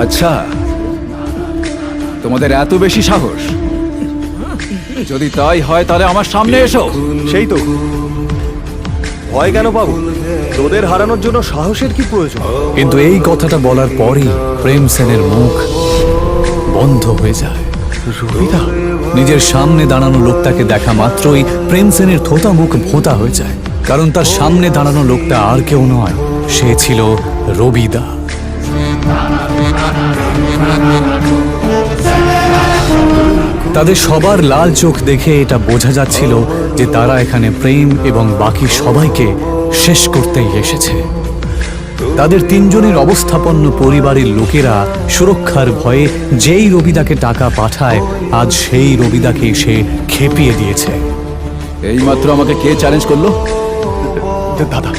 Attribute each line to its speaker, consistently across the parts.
Speaker 1: আচ্ছা, তোমাদের এত বেশি সাহস? যদি তাই হয় তাহলে আমার সামনে এসো।
Speaker 2: সেই তো, ভয় কেন পাবো? তোদের হারানোর জন্য সাহসের কি প্রয়োজন?
Speaker 3: কিন্তু এই কথাটা বলার পরই প্রেম সেনের মুখ বন্ধ হয়ে যায়।
Speaker 2: রবিদা
Speaker 3: নিজের সামনে দাঁড়ানো লোকটাকে দেখা মাত্রই প্রেম সেনের থোতা মুখ ভোঁতা হয়ে যায়, কারণ তার সামনে দাঁড়ানো লোকটা আর কেউ নয়, সে ছিল রবিদা। তাদের সবার লাল চোখ দেখে এটা বোঝা যাচ্ছিল যে তারা এখানে প্রেম এবং বাকি সবাইকে শেষ করতেই এসেছে। তাদের তিনজনের অবস্থাপন্ন পরিবারের লোকেরা সুরক্ষার ভয়ে যেই রবিদাকে টাকা পাঠায়, আজ সেই রবিদাকে সে খেপিয়ে দিয়েছে।
Speaker 1: এইমাত্র আমাকে কে চ্যালেঞ্জ করলো?
Speaker 2: দাদা,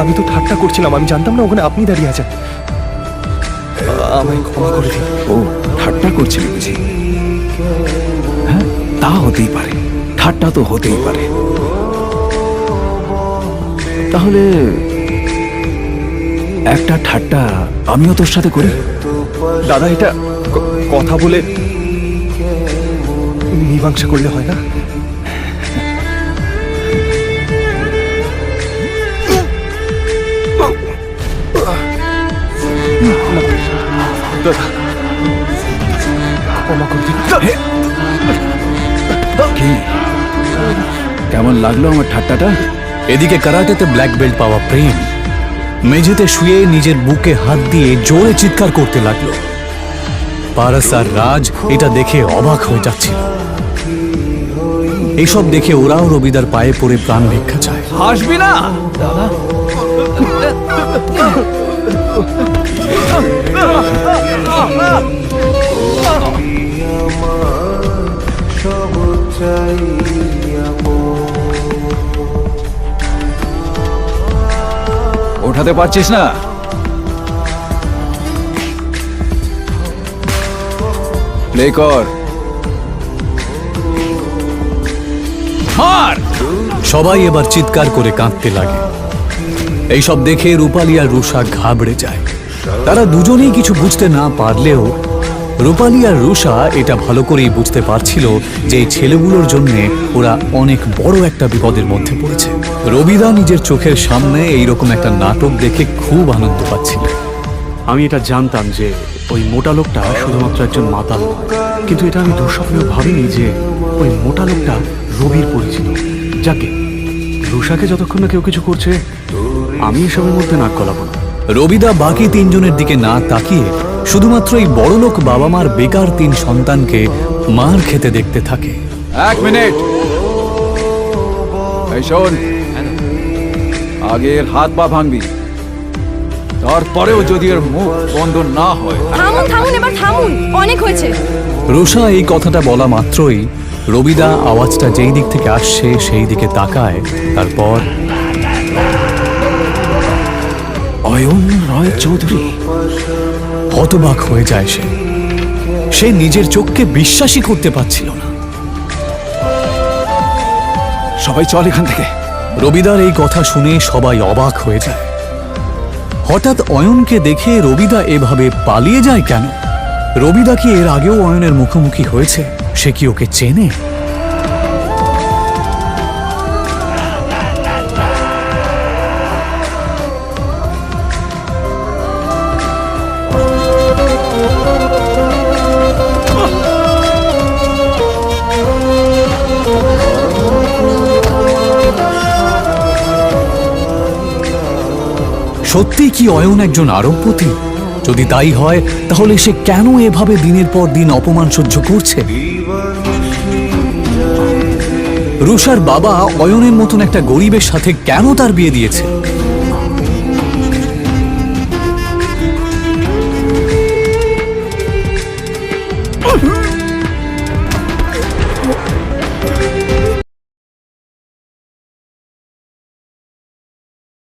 Speaker 2: আমি তো ঠাট্টা করছিলাম, আমি জানতাম না ওখানে আপনি দাঁড়িয়ে আছেন। আমায় ক্ষমা করে দিন।
Speaker 1: ও ঠাট্টা করছিল বুঝি? হ্যাঁ, তা হতেই পারে, ঠাট্টা তো হতেই পারে। তাহলে একটা ঠাট্টা আমিও তোর সাথে করি।
Speaker 2: দাদা, এটা কথা বলে মীমাংসা করলে হয় না? ক্ষমা করে দিন।
Speaker 1: কি কেমন লাগলো আমার ঠাট্টাটা?
Speaker 3: এদিকে কারাটেতে ব্ল্যাক বেল্ট পাওয়া প্রেম মেঝেতে শুয়ে নিজের বুকে হাত দিয়ে জোরে চিৎকার করতে লাগলো। পারস আর রাজ এটা দেখে অবাক হয়ে যাচ্ছিল। এইসব দেখে ওরাও রবিদার পায়ে পড়ে প্রাণ ভিক্ষা চায়।
Speaker 1: হাসবি না দাদা। ওঠাতে পারছিস না? প্লে কর। মার!
Speaker 3: সবাই এবার চিৎকার করে কাঁদতে লাগে। এইসব দেখে রূপালী আর রুষা ঘাবড়ে যায়। তারা দুজনেই কিছু বুঝতে না পারলেও রূপালী আর রুষা এটা ভালো করেই বুঝতে পারছিল যে এই ছেলেগুলোর জন্য ওরা অনেক বড় একটা বিপদের মধ্যে পড়েছে। রবিদা নিজের চোখের সামনে এইরকম একটা নাটক দেখে খুব আনন্দ পাচ্ছিল।
Speaker 4: আমি এটা জানতাম যে ওই মোটা লোকটা শুধুমাত্র একজন মাতাল নয়, কিন্তু এটা আমি দুঃস্বপ্নেও ভাবিনি যে ওই মোটা লোকটা রবির পরিচিত। যাকে রুষাকে যতক্ষণ না কেউ কিছু করছে, আমি এসবের মধ্যে নাক গলাবো না।
Speaker 3: রবিদা বাকি তিনজনের দিকে না তাকিয়ে শুধুমাত্র এই বড়লোক বাবা মার বেকার তিন সন্তানকে মার খেতে দেখতে থাকে।
Speaker 1: এক মিনিট, এই শোন, আগের হাত পা ভাঙবি, তারপরেও যদি এর মুখ বন্ধ না হয়।
Speaker 5: থামুন থামুন, এবার থামুন, অনেক হয়েছে।
Speaker 3: রুষা এই কথাটা বলা মাত্রই রবিদা আওয়াজটা যেই দিক থেকে আসছে সেই দিকে তাকায়। তারপর
Speaker 1: অয়ন রয় চৌধুরী।
Speaker 3: হতবাক হয়ে যায় সে নিজের চোখকে বিশ্বাসই করতে পারছিল না।
Speaker 1: সবাই চল এখান থেকে।
Speaker 3: রবিদার এই কথা শুনে সবাই অবাক হয়ে যায়। হঠাৎ অয়নকে দেখে রবিদা এভাবে পালিয়ে যায় কেন? রবিদা কি এর আগেও অয়নের মুখোমুখি হয়েছে? সে কি ওকে চেনে? সত্যি কি অয়ন একজন আরবপতি? যদি তাই হয় তাহলে সে কেন এভাবে দিনের পর দিন অপমান সহ্য করছে? রুষার বাবা অয়নের মতন একটা গরিবের সাথে কেন তার বিয়ে দিয়েছে?